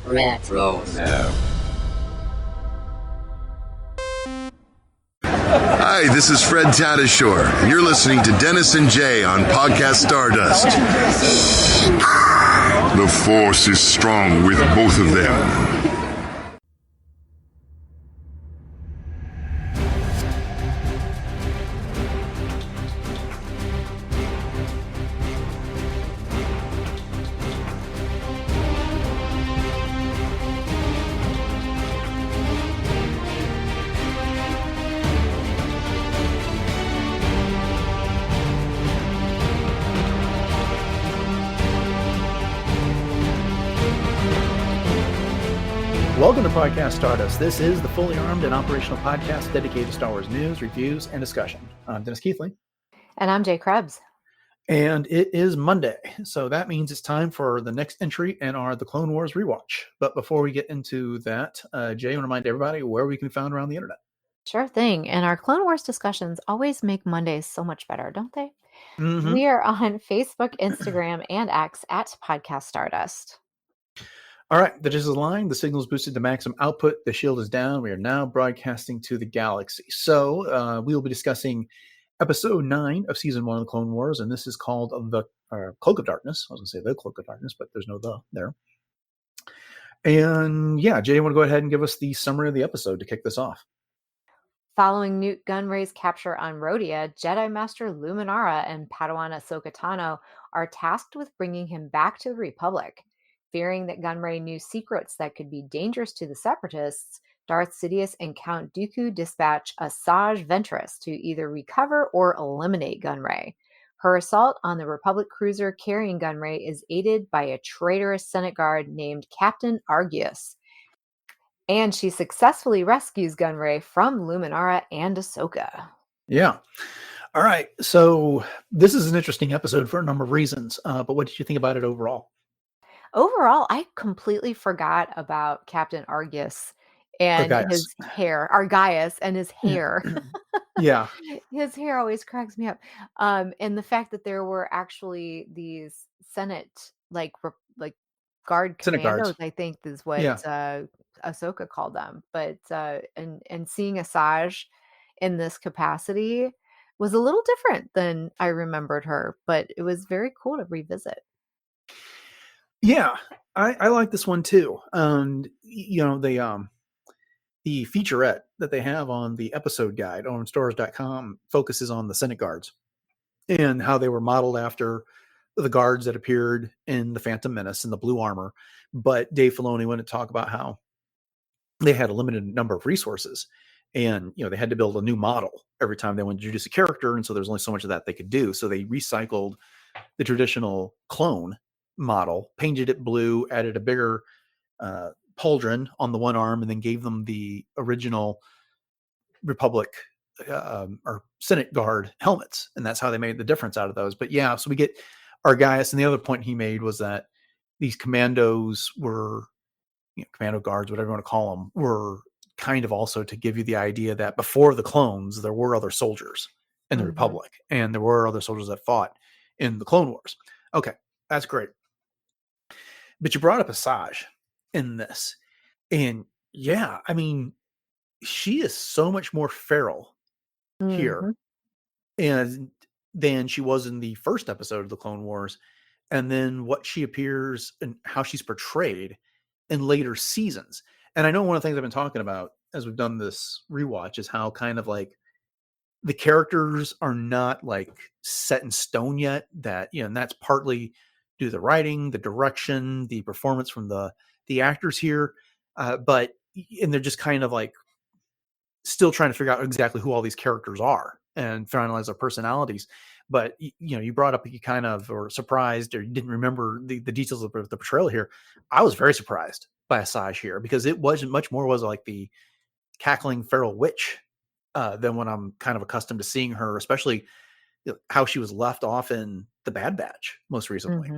Retro. Hi, this is Fred Tatasciore, and you're listening to Dennis and Jay on Podcast Stardust. The Force is strong with both of them. Welcome to Podcast Stardust. This is the fully armed and operational podcast dedicated to Star Wars news, reviews, and discussion. I'm Dennis Keithley. And I'm Jay Krebs. And it is Monday, so that means it's time for the next entry in our The Clone Wars rewatch. But before we get into that, Jay, I want to remind everybody where we can be found around the internet. Sure thing. And our Clone Wars discussions always make Mondays so much better, don't they? Mm-hmm. We are on Facebook, Instagram, and X at Podcast Stardust. All right, the digital line, the signal is boosted to maximum output, the shield is down. We are now broadcasting to the galaxy. So we will be discussing episode 9 of season 1 of the Clone Wars, and this is called the Cloak of Darkness. I was going to say the Cloak of Darkness, but there's no the there. And yeah, Jay, you want to go ahead and give us the summary of the episode to kick this off? Following Nute Gunray's capture on Rhodia, Jedi Master Luminara and Padawan Ahsoka Tano are tasked with bringing him back to the Republic. Fearing that Gunray knew secrets that could be dangerous to the Separatists, Darth Sidious and Count Dooku dispatch Asajj Ventress to either recover or eliminate Gunray. Her assault on the Republic cruiser carrying Gunray is aided by a traitorous Senate guard named Captain Argyus. And she successfully rescues Gunray from Luminara and Ahsoka. Yeah. All right. So this is an interesting episode for a number of reasons. But what did you think about it overall? Overall, I completely forgot about Captain Argyus and his hair. Argyus and his hair. Yeah. His hair always cracks me up. And the fact that there were actually these Senate guard commandos, I think is what Ahsoka called them. But and seeing Asajj in this capacity was a little different than I remembered her, but it was very cool to revisit. Yeah, I like this one too. And you know, the featurette that they have on the episode guide on stars.com focuses on the Senate guards and how they were modeled after the guards that appeared in the Phantom Menace in the blue armor. But Dave Filoni went to talk about how they had a limited number of resources, and you know, they had to build a new model every time they wanted to introduce a character, and so there's only so much of that they could do. So they recycled the traditional clone model, painted it blue, added a bigger pauldron on the one arm, and then gave them the original Republic or Senate Guard helmets, and that's how they made the difference out of those. But yeah, so we get Argyus, and the other point he made was that these commandos were, you know, commando guards, whatever you want to call them, were kind of also to give you the idea that before the clones, there were other soldiers in the Republic, and there were other soldiers that fought in the Clone Wars. Okay, that's great. But you brought up Asajj in this. And yeah, I mean, she is so much more feral here and than she was in the first episode of the Clone Wars. And then what she appears and how she's portrayed in later seasons. And I know one of the things I've been talking about as we've done this rewatch is how kind of like the characters are not like set in stone yet, that, you know, and that's partly due to the writing, the direction, the performance from the actors here. And they're just kind of like still trying to figure out exactly who all these characters are and finalize their personalities. But, you know, you brought up, you kind of were surprised or you didn't remember the details of the portrayal here. I was very surprised by Asajj here because it wasn't much more was like the cackling feral witch than when I'm kind of accustomed to seeing her, especially how she was left off in the Bad Batch most recently.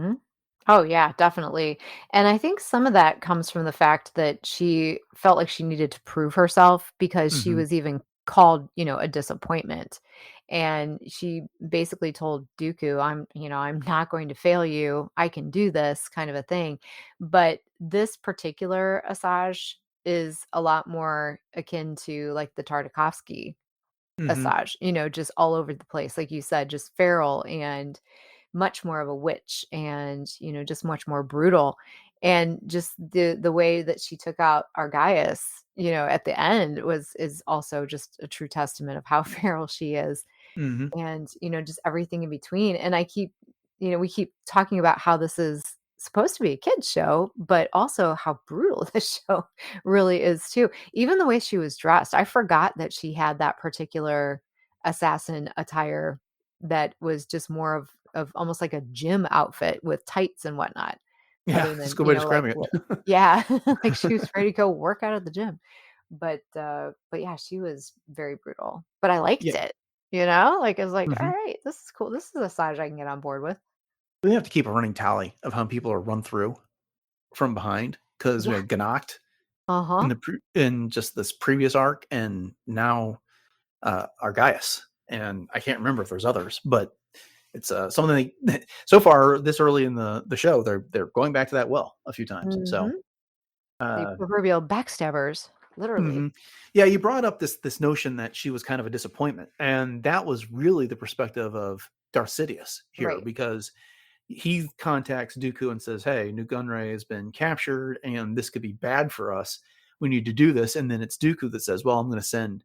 Oh, yeah, definitely. And I think some of that comes from the fact that she felt like she needed to prove herself because she was even called, you know, a disappointment. And she basically told Dooku, I'm not going to fail you. I can do this, kind of a thing. But this particular Asajj is a lot more akin to like the Tartakovsky Hmm. Asajj, just all over the place. Like you said, just feral and much more of a witch and, just much more brutal. And just the way that she took out Argyus, at the end is also just a true testament of how feral she is, Hmm. and just everything in between. And we keep talking about how this is supposed to be a kids show, but also how brutal this show really is too. Even the way she was dressed, I forgot that she had that particular assassin attire that was just more of almost like a gym outfit with tights and whatnot, Yeah, other that's a than good way of like describing what. it. Yeah. Like she was ready to go work out at the gym. But yeah, she was very brutal, but I liked Yeah. it. Like, I was like, "All Hmm. right, this is cool. This is a Saj I can get on board with." We have to keep a running tally of how people are run through from behind because we Yeah. had Ganacht in Uh-huh. in just this previous arc, and now Argyus, and I can't remember if there's others, but it's something so far this early in the show they're going back to that well a few times. So Mhm. The uh, proverbial backstabbers, literally. mhm. Yeah, you brought up this notion that she was kind of a disappointment, and that was really the perspective of Darth Sidious here Right. because he contacts Dooku and says, "Hey, Nute Gunray has been captured, and this could be bad for us. We need to do this." And then it's Dooku that says, "Well, I'm going to send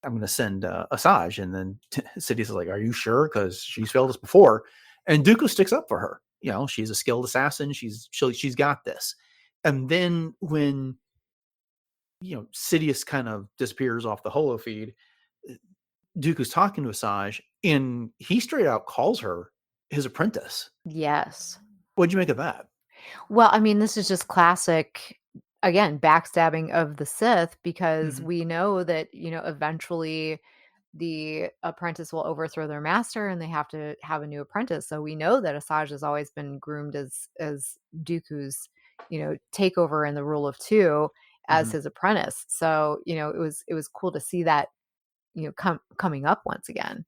Asajj," and then Sidious is like, "Are you sure? Because she's failed us before." And Dooku sticks up for her. She's a skilled assassin. She's got this. And then when Sidious kind of disappears off the holo feed, Dooku's talking to Asajj, and he straight out calls her his apprentice. Yes. What'd you make of that? Well, I mean, this is just classic, again, backstabbing of the Sith, because Hmm. we know that, eventually the apprentice will overthrow their master and they have to have a new apprentice. So we know that Asajj has always been groomed as Dooku's, takeover in the rule of two as Hmm. his apprentice. So, it was cool to see that, coming up once again.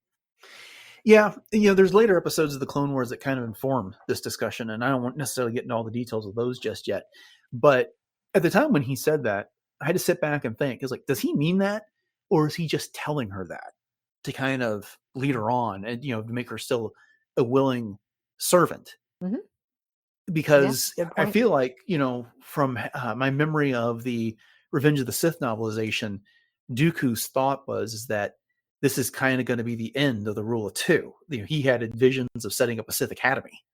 Yeah, there's later episodes of the Clone Wars that kind of inform this discussion, and I don't want necessarily get into all the details of those just yet. But at the time when he said that, I had to sit back and think, is like, does he mean that, or is he just telling her that to kind of lead her on and to make her still a willing servant? Hmm. Yeah, Because good I point. feel like from my memory of the Revenge of the Sith novelization, Dooku's thought was is that this is kind of going to be the end of the rule of two. He had visions of setting up a Sith academy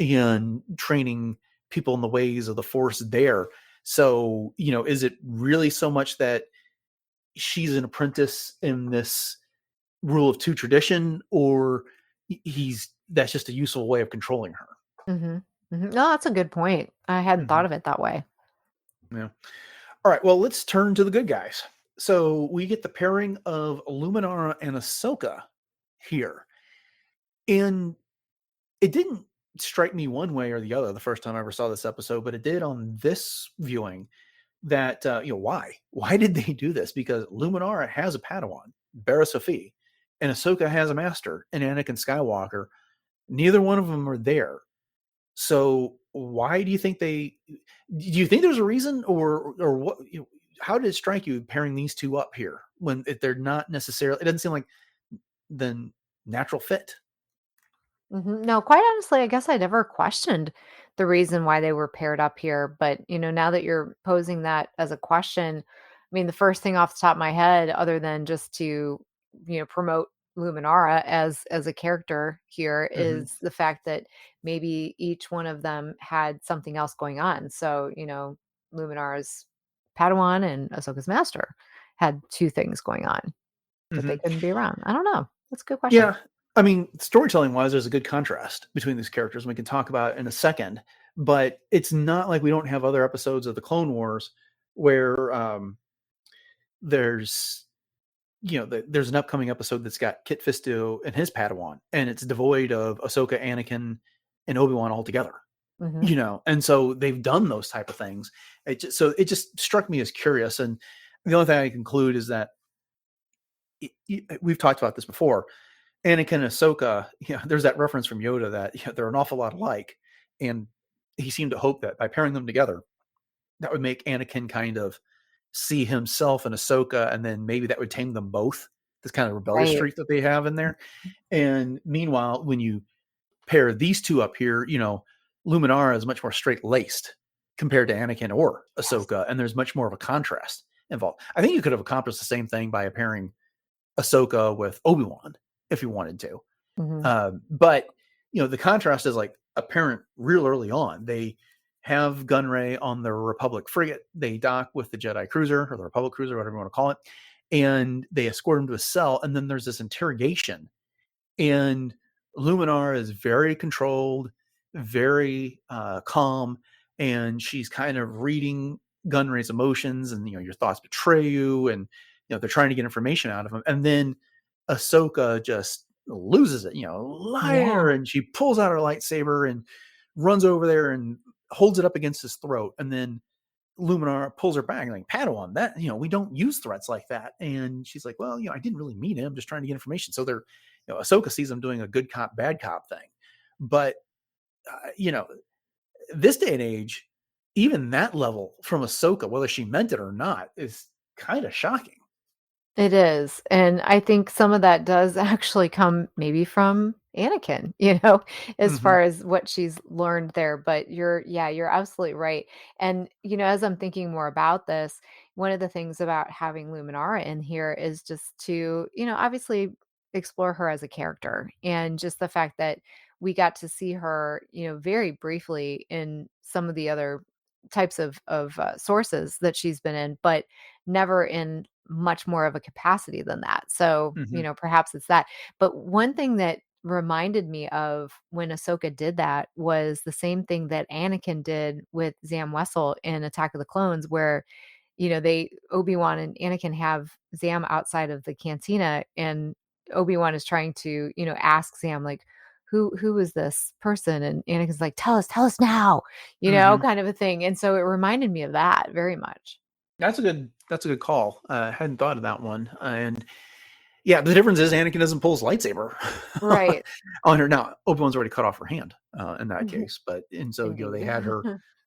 and training people in the ways of the Force there. So, is it really so much that she's an apprentice in this rule of two tradition, or he's that's just a useful way of controlling her? Hmm. Hmm. No, that's a good point. I hadn't Hmm. thought of it that way. Yeah. All right. Well, let's turn to the good guys. So we get the pairing of Luminara and Ahsoka here. And it didn't strike me one way or the other the first time I ever saw this episode, but it did on this viewing that, why? Why did they do this? Because Luminara has a Padawan, Barra Sophie, and Ahsoka has a master, and Anakin Skywalker. Neither one of them are there. So why do you think do you think there's a reason, or what, how did it strike you pairing these two up here when they're not necessarily, it doesn't seem like the natural fit? No, quite honestly, I guess I never questioned the reason why they were paired up here. But, now that you're posing that as a question, I mean, the first thing off the top of my head, other than just to, promote Luminara as a character here, Hmm. is the fact that maybe each one of them had something else going on. So, Luminara's Padawan and Ahsoka's master had two things going on that they Hmm. couldn't be around. I don't know. That's a good question. Yeah. I mean, storytelling wise, there's a good contrast between these characters. And we can talk about it in a second, but it's not like we don't have other episodes of the Clone Wars where there's there's an upcoming episode that's got Kit Fisto and his Padawan, and it's devoid of Ahsoka, Anakin, and Obi-Wan altogether. Hmm. And so they've done those type of things. So it just struck me as curious, and the only thing I conclude is that we've talked about this before. Anakin and Ahsoka, there's that reference from Yoda that they're an awful lot alike, and he seemed to hope that by pairing them together, that would make Anakin kind of see himself in Ahsoka, and then maybe that would tame them both. This kind of rebellious Right. streak that they have in there. And meanwhile, when you pair these two up here, Luminara is much more straight laced compared to Anakin or Ahsoka, and there's much more of a contrast involved. I think you could have accomplished the same thing by pairing Ahsoka with Obi-Wan if you wanted to. But the contrast is like apparent real early on. They have Gunray on the Republic frigate. They dock with the Jedi cruiser or the Republic cruiser, whatever you want to call it, and they escort him to a cell. And then there's this interrogation, and Luminar is very controlled, very calm, and she's kind of reading Gunray's emotions, and your thoughts betray you, and they're trying to get information out of him. And then Ahsoka just loses it, liar, and she pulls out her lightsaber and runs over there and holds it up against his throat. And then Luminar pulls her back, like, Padawan, that, we don't use threats like that. And she's like, well, I didn't really mean it. I'm just trying to get information. So they're, Ahsoka sees them doing a good cop, bad cop thing. But, this day and age, even that level from Ahsoka, whether she meant it or not, is kind of shocking. It is, and I think some of that does actually come maybe from Anakin, as far as what she's learned there, but you're absolutely right, and, as I'm thinking more about this, one of the things about having Luminara in here is just to, obviously explore her as a character, and just the fact that we got to see her, very briefly in some of the other types of sources that she's been in, but never in much more of a capacity than that. So, perhaps it's that. But one thing that reminded me of when Ahsoka did that was the same thing that Anakin did with Zam Wesell in Attack of the Clones, where, Obi-Wan and Anakin have Zam outside of the cantina, and Obi-Wan is trying to, ask Zam, like, who is this person? And Anakin's like, tell us now, kind of a thing. And so it reminded me of that very much. That's a good call. Hadn't thought of that one. And yeah, the difference is Anakin doesn't pull his lightsaber Right. on her. Now, Obi-Wan's already cut off her hand in that case, and so they had her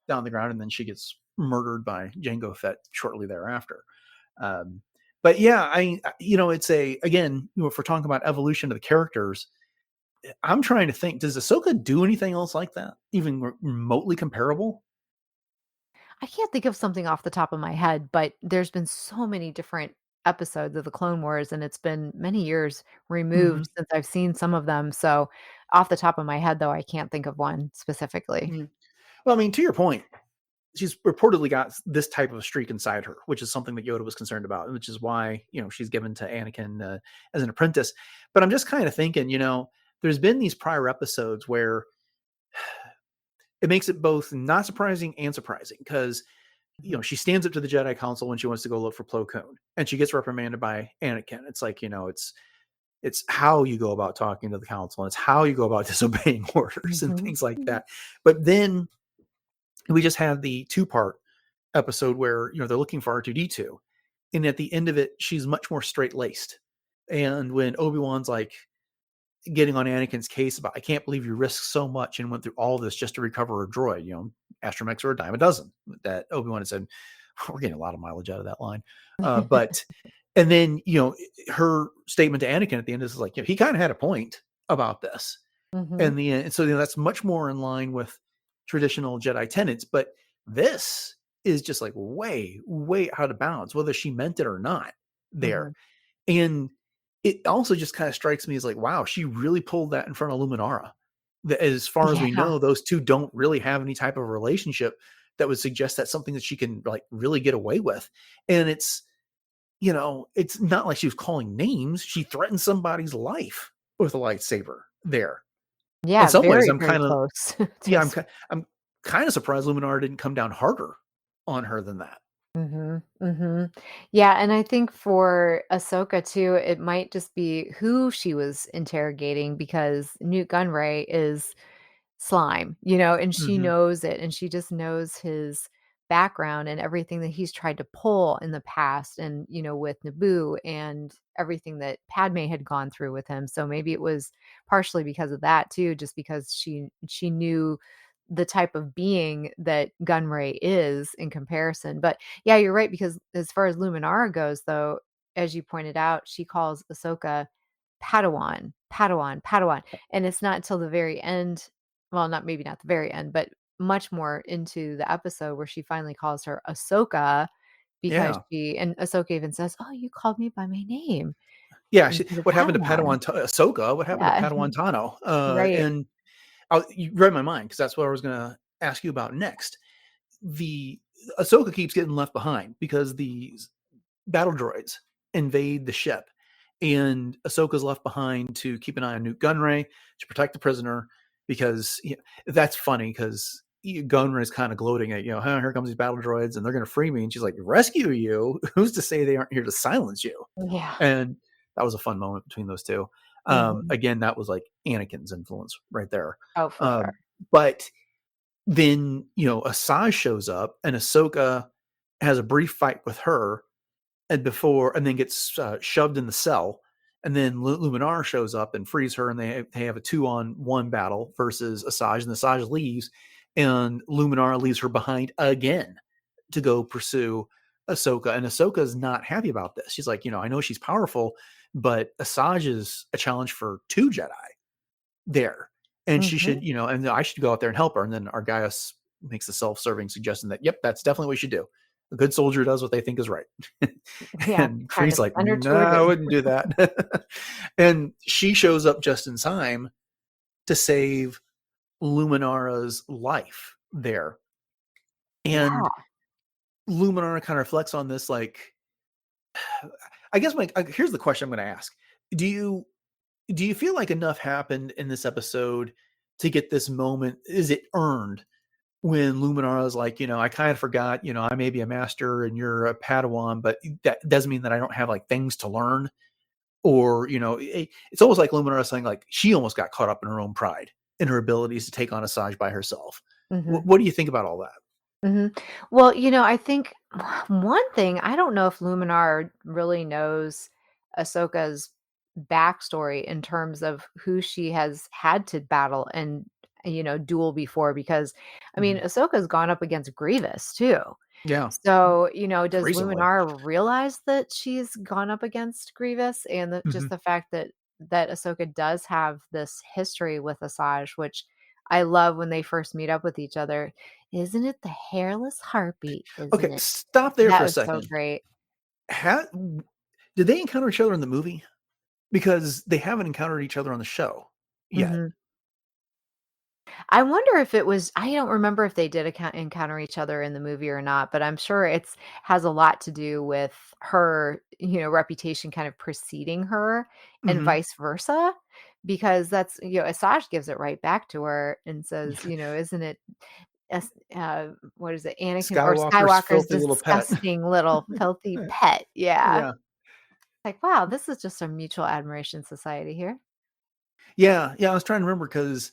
down on the ground, and then she gets murdered by Jango Fett shortly thereafter. But yeah, it's again, if we're talking about evolution of the characters, I'm trying to think, does Ahsoka do anything else like that, even remotely comparable? I can't think of something off the top of my head, but there's been so many different episodes of the Clone Wars, and it's been many years removed since I've seen some of them. So off the top of my head, though, I can't think of one specifically. Well, I mean, to your point, she's reportedly got this type of streak inside her, which is something that Yoda was concerned about, which is why, she's given to Anakin as an apprentice. But I'm just kind of thinking, there's been these prior episodes where it makes it both not surprising and surprising, because, she stands up to the Jedi Council when she wants to go look for Plo Koon, and she gets reprimanded by Anakin. It's like, it's how you go about talking to the council, and it's how you go about disobeying orders and things like that. But then we just had the 2-part episode where, they're looking for R2-D2. And at the end of it, she's much more straight laced. And when Obi-Wan's like getting on Anakin's case about, I can't believe you risked so much and went through all this just to recover a droid, astromechs are a dime a dozen, that Obi-Wan had said, we're getting a lot of mileage out of that line. But, and then, her statement to Anakin at the end is like, he kind of had a point about this. And so that's much more in line with traditional Jedi tenets, but this is just like way out of bounds, whether she meant it or not there. And it also just kind of strikes me as like, wow, she really pulled that in front of Luminara. As far as we know, those two don't really have any type of relationship that would suggest that's something that she can like really get away with. And it's, it's not like she was calling names. She threatened somebody's life with a lightsaber there. Yeah, In some ways, very, I'm very kind of, close. I'm kind of surprised Luminara didn't come down harder on her than that. Yeah, and I think for Ahsoka too, it might just be who she was interrogating, because Nute Gunray is slime, and she knows it, and she just knows his background and everything that he's tried to pull in the past, and with Naboo and everything that Padme had gone through with him. So maybe it was partially because of that too, just because she knew the type of being that Gunray is in comparison. But yeah, you're right, because as far as Luminara goes, though, as you pointed out, she calls Ahsoka Padawan, Padawan, Padawan. And it's not until the very end, well, maybe not the very end, but much more into the episode where she finally calls her Ahsoka, because Yeah. and Ahsoka even says, "Oh, you called me by my name Yeah. instead of What happened to Padawan." Ahsoka? What happened to Yeah. Padawan Tano? Right. And you read my mind because that's what I was going to ask you about next. The Ahsoka keeps getting left behind because these battle droids invade the ship, and Ahsoka's left behind to keep an eye on Nute Gunray to protect the prisoner. Because that's funny because Gunray is kind of gloating at, "Huh, here comes these battle droids and they're going to free me," and she's like, "Rescue you? Who's to say they aren't here to silence you?" Yeah. And that was a fun moment between those two. Mhm. Again, that was like Anakin's influence right there. Oh, for sure. But then, Asajj shows up and Ahsoka has a brief fight with her and then gets shoved in the cell. And then Luminara shows up and frees her, and they have a 2-on-1 battle versus Asajj, and Asajj leaves, and Luminara leaves her behind again to go pursue Ahsoka. And Ahsoka's not happy about this. She's like, I know she's powerful, but Asajj is a challenge for 2 Jedi there. And she Mhm. should, and I should go out there and help her. And then Argyus makes the self-serving suggestion that, yep, that's definitely what we should do. A good soldier does what they think is right. Yeah, And trying to Free's like, send her no, to her I doom. wouldn't do that. And she shows up just in time to save Luminara's life there. Yeah. And Luminara kind of reflects on this, like, I guess here's the question I'm going to ask. Do you feel like enough happened in this episode to get this moment? Is it earned when Luminara is like, I kind of forgot, I may be a master and you're a Padawan, but that doesn't mean that I don't have like things to learn. Or, it's almost like Luminara saying like she almost got caught up in her own pride in her abilities to take on Asajj by herself. Mhm. What do you think about all that? Mhm. Well, I think one thing, I don't know if Luminar really knows Ahsoka's backstory in terms of who she has had to battle and, duel before, because I mean, Mhm. Ahsoka's gone up against Grievous too. Yeah, So, does recently. Luminar realize that she's gone up against Grievous, and just Mhm. the fact that Ahsoka does have this history with Asajj, which I love when they first meet up with each other. "Isn't it the hairless heartbeat, isn't Okay, it?" stop there That for a was so second. great. Ha- did they encounter each other in the movie? Because they haven't encountered each other on the show yet. Mhm. I wonder if it was, I don't remember if they did encounter each other in the movie or not, but I'm sure it's has a lot to do with her, reputation kind of preceding her and Mhm. vice versa, because that's, Asajj gives it right back to her and says, "Isn't it what is it? Anakin or Skywalker's Skywalker's filthy little pet. disgusting little filthy pet." Yeah. Yeah. Like, wow, this is just a mutual admiration society here. Yeah, yeah, I was trying to remember because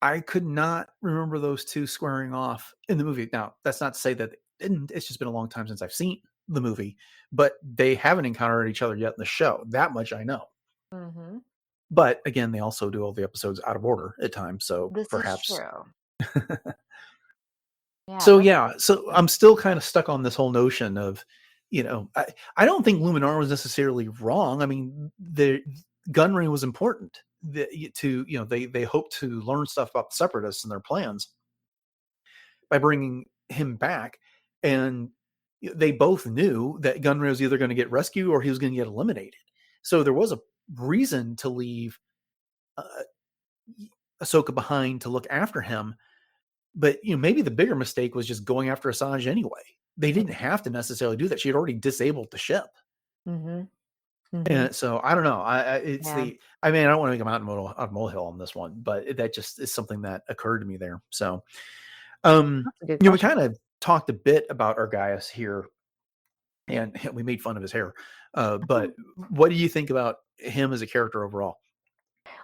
I could not remember those 2 squaring off in the movie. Now, that's not to say that they didn't. It's just been a long time since I've seen the movie, but they haven't encountered each other yet in the show. That much I know. Mhm. But again, they also do all the episodes out of order at times, so This is perhaps. true. Yeah, So that's yeah, so I'm still kind of stuck on this whole notion of, I don't think Luminar was necessarily wrong. I mean, the Gunray was important to, they hope to learn stuff about the Separatists and their plans by bringing him back, and they both knew that Gunray was either going to get rescued or he was going to get eliminated. So there was a reason to leave uh, Ahsoka behind to look after him. But maybe the bigger mistake was just going after Asajj anyway. They didn't have to necessarily do that. She had already disabled the ship, Mhm. Mhm. and so I don't know. It's Yeah, the. I mean, I don't want to make a mountain out of molehill on this one, but that just is something that occurred to me there. So, that's a good we question. kind of talked a bit about Argyus here, and we made fun of his hair. But what do you think about him as a character overall?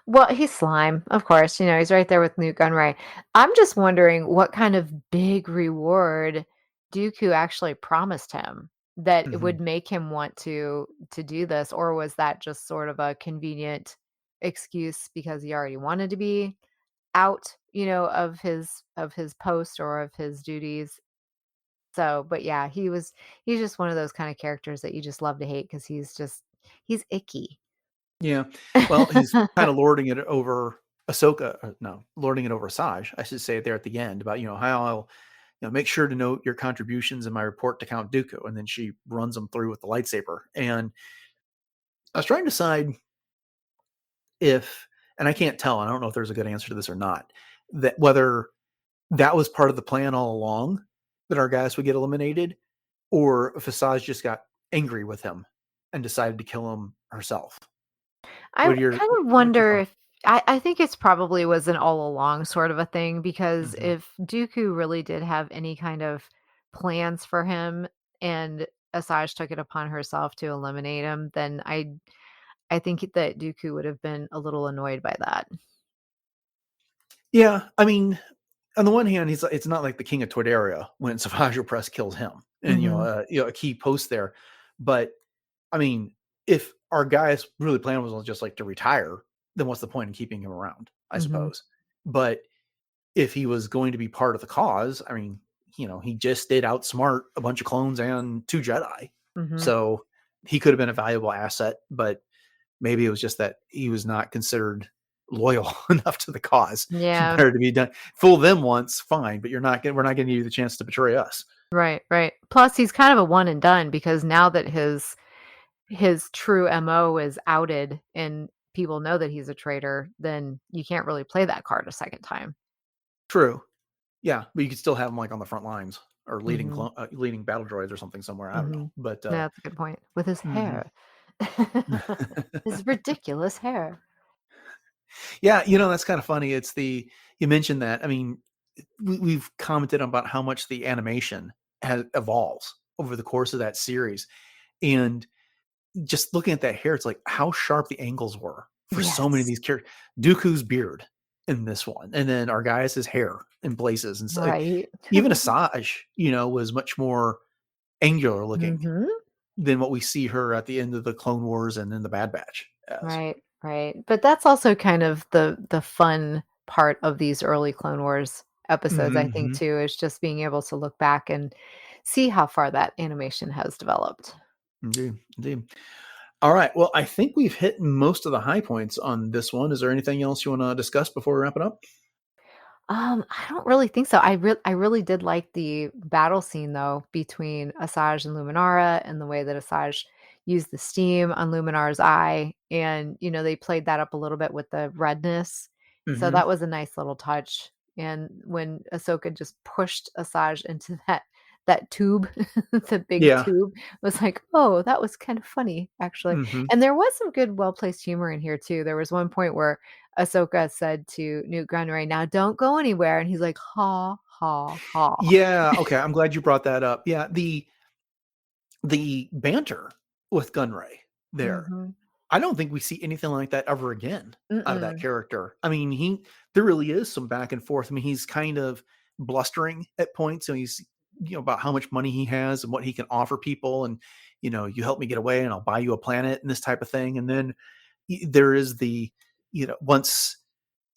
Well, he's slime, of course, he's right there with Nute Gunray. I'm just wondering what kind of big reward Dooku actually promised him that it Mhm. would make him want to do this, or was that just sort of a convenient excuse because he already wanted to be out, of his post or of his duties. So, but yeah, he's just one of those kind of characters that you just love to hate because he's icky. Yeah. Well, he's kind of lording it over Ahsoka. No, lording it over Asajj. I should say there at the end about how I'll make sure to note your contributions in my report to Count Dooku, and then she runs them through with the lightsaber. And I was trying to decide if, and I can't tell, and I don't know if there's a good answer to this or not, that whether that was part of the plan all along that our guys would get eliminated, or if Asajj just got angry with him and decided to kill him herself. I What are your kind of what's your wonder thought? if I think it's probably was an all along sort of a thing because Mhm. if Dooku really did have any kind of plans for him and Asajj took it upon herself to eliminate him, then I think that Dooku would have been a little annoyed by that. Yeah, I mean, on the one hand, it's not like the King of Toydaria when Savage Opress kills him, and Mhm. a key post there. But I mean, if our guy's really plan was just like to retire, then what's the point in keeping him around? I Mhm. suppose. But if he was going to be part of the cause, I mean, he just did outsmart a bunch of clones and 2 Jedi, Mhm. so he could have been a valuable asset. But maybe it was just that he was not considered loyal enough to the cause. Yeah. Better to be done. Fool them once, fine, but we're not going to give you the chance to betray us. Right, right. Plus he's kind of a one and done because now that his true MO is outed and people know that he's a traitor, then you can't really play that card a second time. True. Yeah, but you could still have him like on the front lines or Mhm. leading battle droids or something somewhere. I don't know, Mhm. but Yeah, that's a good point. With his mhm. hair. His ridiculous hair. Yeah, that's kind of funny. You mentioned that. I mean, we've commented about how much the animation has evolves over the course of that series, and just looking at that hair, it's like how sharp the angles were for so many of Yes. these characters. Dooku's beard in this one, and then Argyus' hair in places, and so Right. even Asajj, was much more angular looking Mhm. than what we see her at the end of the Clone Wars and in the Bad Batch as. Right, right. But that's also kind of the fun part of these early Clone Wars episodes, I think, Mm-hmm. too, is just being able to look back and see how far that animation has developed. Indeed, indeed. All right. Well, I think we've hit most of the high points on this one. Is there anything else you want to discuss before we wrap it up? I don't really think so. I really did like the battle scene though between Asajj and Luminara and the way that Asajj used the steam on Luminara's eye. And, they played that up a little bit with the redness. So Mm-hmm. that was a nice little touch. And when Ahsoka just pushed Asajj into that tube, the big Yeah. tube, was like, oh, that was kind of funny, actually. Mm-hmm. And there was some good, well-placed humor in here too. There was one point where Ahsoka said to Nute Gunray, "Now don't go anywhere," and he's like, "Ha ha ha." Yeah. Okay. I'm glad you brought that up. Yeah. The banter with Gunray there. Mhm. I don't think we see anything like that ever again out of that Mm-mm. character. I mean, there really is some back and forth. I mean, he's kind of blustering at points, and he's about how much money he has and what he can offer people, and you help me get away, and I'll buy you a planet and this type of thing. And then there is once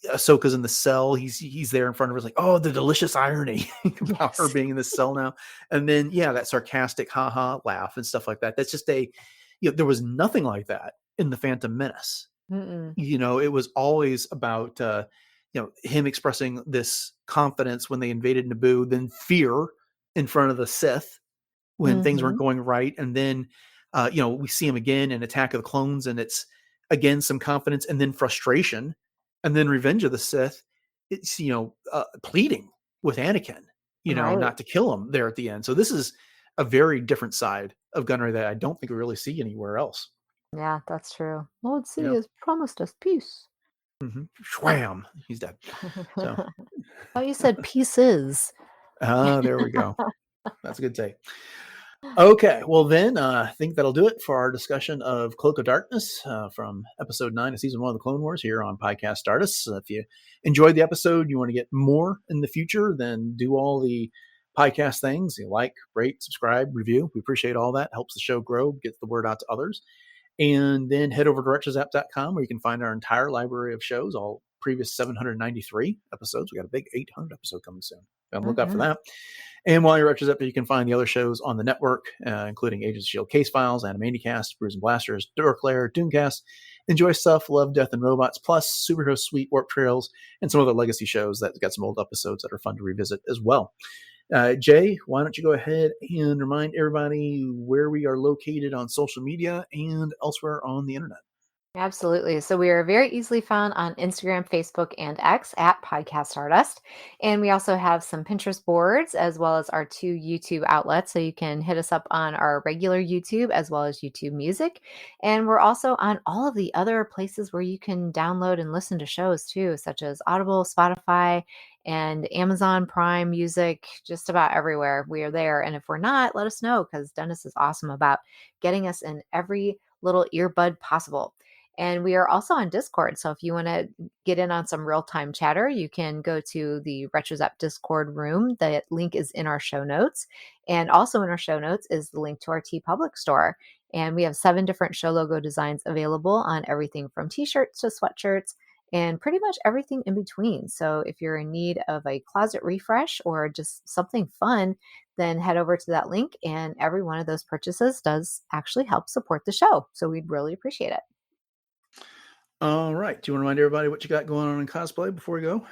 Ahsoka's in the cell, he's there in front of her, like, oh, the delicious irony about her Yes. being in the cell now. And then that sarcastic haha laugh and stuff like that. That's just there was nothing like that in the Phantom Menace. Mm-mm. It was always about him expressing this confidence when they invaded Naboo, then fear in front of the Sith when things weren't Mhm. going right, and then we see him again in Attack of the Clones, and it's again some confidence, and then frustration, and then Revenge of the Sith. It's pleading with Anakin, Right. not to kill him there at the end. So this is a very different side of Gunray that I don't think we really see anywhere else. Yeah, that's true. Lord Yeah. Sidious promised us peace. Schwam, he's dead. So Thought you said pieces. there we go. That's a good take. Okay, well then, I think that'll do it for our discussion of Cloak of Darkness from episode 9 of season 1 of the Clone Wars here on Podcast Stardust. If you enjoyed the episode, you want to get more in the future, then do all the podcast things. You like, rate, subscribe, review. We appreciate all that. Helps the show grow, gets the word out to others. And then head over to retrozapp.com where you can find our entire library of shows, all previous 793 episodes. We got a big 800 episode coming soon. Look out for that. And while you're at Retrozapp, you can find the other shows on the network, including Agents of S.H.I.E.L.D. Case Files, Animaniacast, Brews and Blasters, Duraclair, Doomcast, Enjoy Stuff, Love, Death, and Robots, plus Superhero Suite, Warp Trails, and some other legacy shows that got some old episodes that are fun to revisit as well. Jay, why don't you go ahead and remind everybody where we are located on social media and elsewhere on the internet? Absolutely. So we are very easily found on Instagram, Facebook, and X at Podcast Stardust. And we also have some Pinterest boards as well as our 2 YouTube outlets. So you can hit us up on our regular YouTube as well as YouTube Music. And we're also on all of the other places where you can download and listen to shows too, such as Audible, Spotify, and Amazon Prime Music, just about everywhere. We are there. And if we're not, let us know, because Dennis is awesome about getting us in every little earbud possible. And we are also on Discord. So if you want to get in on some real-time chatter, you can go to the Retrozapp Discord room. The link is in our show notes. And also in our show notes is the link to our TeePublic store. And we have 7 different show logo designs available on everything from t-shirts to sweatshirts and pretty much everything in between. So if you're in need of a closet refresh or just something fun, then head over to that link. And every one of those purchases does actually help support the show. So we'd really appreciate it. All right. Do you want to remind everybody what you got going on in cosplay before we go?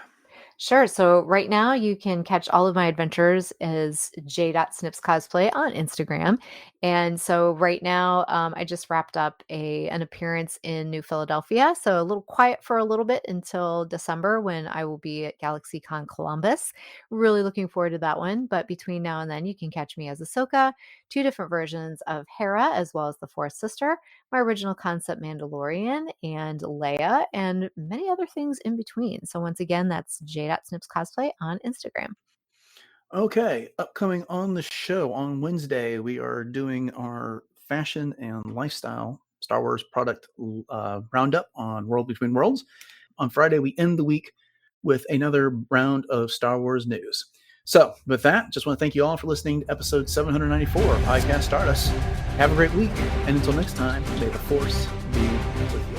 Sure. So right now you can catch all of my adventures as j.snips cosplay on Instagram. And so right now I just wrapped up an appearance in New Philadelphia. So a little quiet for a little bit until December when I will be at GalaxyCon Columbus. Really looking forward to that one. But between now and then you can catch me as Ahsoka, 2 different versions of Hera, as well as the Fourth Sister, my original concept Mandalorian, and Leia, and many other things in between. So once again, that's j.snips cosplay on Instagram. Okay, upcoming on the show on Wednesday, we are doing our fashion and lifestyle Star Wars product roundup on World Between Worlds. On Friday, we end the week with another round of Star Wars news. So with that, just want to thank you all for listening to episode 794 of Podcast Stardust. Have a great week, and until next time, may the Force be with you.